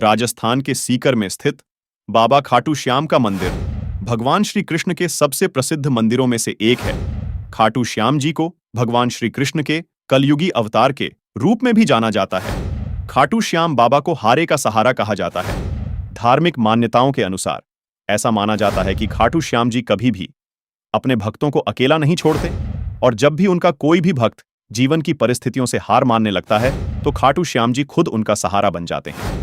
राजस्थान के सीकर में स्थित बाबा खाटू श्याम का मंदिर भगवान श्री कृष्ण के सबसे प्रसिद्ध मंदिरों में से एक है। खाटू श्याम जी को भगवान श्री कृष्ण के कलयुगी अवतार के रूप में भी जाना जाता है। खाटू श्याम बाबा को हारे का सहारा कहा जाता है। धार्मिक मान्यताओं के अनुसार ऐसा माना जाता है कि खाटू श्याम जी कभी भी अपने भक्तों को अकेला नहीं छोड़ते और जब भी उनका कोई भी भक्त जीवन की परिस्थितियों से हार मानने लगता है तो खाटू श्याम जी खुद उनका सहारा बन जाते हैं।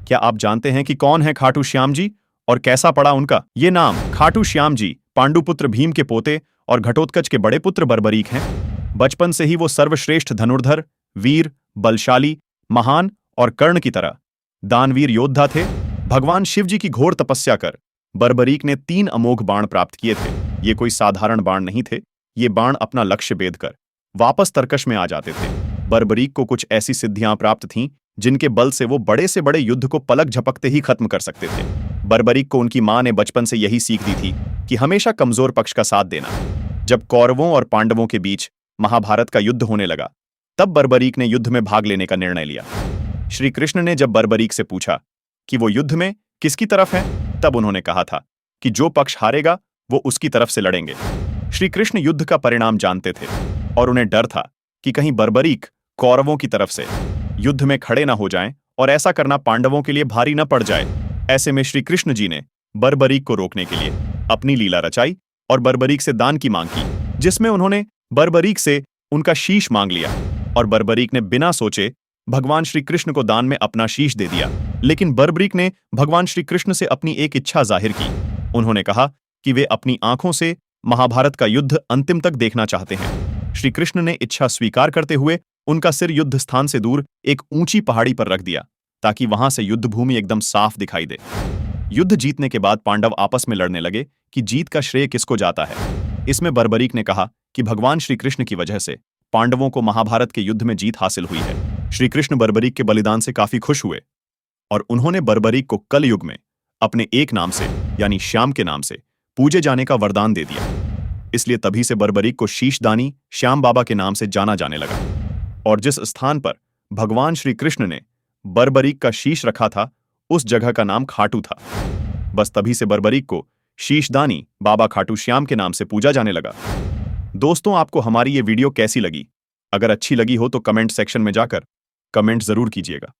क्या आप जानते हैं कि कौन है खाटू श्याम जी और कैसा पड़ा उनका ये नाम? खाटू श्याम जी पांडुपुत्र भीम के पोते और घटोत्कच के बड़े पुत्र बर्बरीक हैं। बचपन से ही वो सर्वश्रेष्ठ धनुर्धर, वीर, बलशाली, महान और कर्ण की तरह दानवीर योद्धा थे। भगवान शिव जी की घोर तपस्या कर बर्बरीक ने 3 अमोघ बाण प्राप्त किए थे। ये कोई साधारण बाण नहीं थे। ये बाण अपना लक्ष्य भेद कर वापस तरकश में आ जाते थे। बर्बरीक को कुछ ऐसी सिद्धियां प्राप्त थीं जिनके बल से वो बड़े से बड़े युद्ध को पलक झपकते ही खत्म कर सकते थे। बर्बरीक को उनकी मां ने बचपन से यही सीख दी थी कि हमेशा कमजोर पक्ष का साथ देना। जब कौरवों और पांडवों के बीच महाभारत का युद्ध होने लगा तब बर्बरीक ने युद्ध में भाग लेने का निर्णय लिया। श्री कृष्ण ने जब बर्बरीक से पूछा कि वो युद्ध में किसकी तरफ है, तब उन्होंने कहा था कि जो पक्ष हारेगा वो उसकी तरफ से लड़ेंगे। श्री कृष्ण युद्ध का परिणाम जानते थे और उन्हें डर था कि कहीं बर्बरीक कौरवों की तरफ से युद्ध में खड़े न हो जाएं और ऐसा करना पांडवों के लिए भारी न पड़ जाए। ऐसे में श्री कृष्ण जी ने बर्बरीक को रोकने के लिए अपनी लीला रचाई और बर्बरीक से दान की मांग की, जिसमें उन्होंने बर्बरीक से उनका शीश मांग लिया और बर्बरीक ने बिना सोचे भगवान श्री कृष्ण को दान में अपना शीश दे दिया। लेकिन बर्बरीक ने भगवान श्री कृष्ण से अपनी एक इच्छा जाहिर की। उन्होंने कहा कि वे अपनी आंखों से महाभारत का युद्ध अंतिम तक देखना चाहते हैं। श्री कृष्ण ने इच्छा स्वीकार करते हुए उनका सिर युद्ध स्थान से दूर एक ऊंची पहाड़ी पर रख दिया ताकि वहां से युद्ध भूमि एकदम साफ दिखाई दे। युद्ध जीतने के बाद पांडव आपस में लड़ने लगे कि जीत का श्रेय किसको जाता है। इसमें बर्बरीक ने कहा कि भगवान श्री कृष्ण की वजह से पांडवों को महाभारत के युद्ध में जीत हासिल हुई है। श्री कृष्ण बर्बरीक के बलिदान से काफी खुश हुए और उन्होंने बर्बरीक को कल युग में अपने एक नाम से यानी श्याम के नाम से पूजे जाने का वरदान दे दिया। इसलिए तभी से बर्बरीक को शीशदानी श्याम बाबा के नाम से जाना जाने लगा। और जिस स्थान पर भगवान श्री कृष्ण ने बर्बरीक का शीश रखा था उस जगह का नाम खाटू था। बस तभी से बर्बरीक को शीशदानी बाबा खाटू श्याम के नाम से पूजा जाने लगा। दोस्तों, आपको हमारी ये वीडियो कैसी लगी? अगर अच्छी लगी हो तो कमेंट सेक्शन में जाकर कमेंट जरूर कीजिएगा।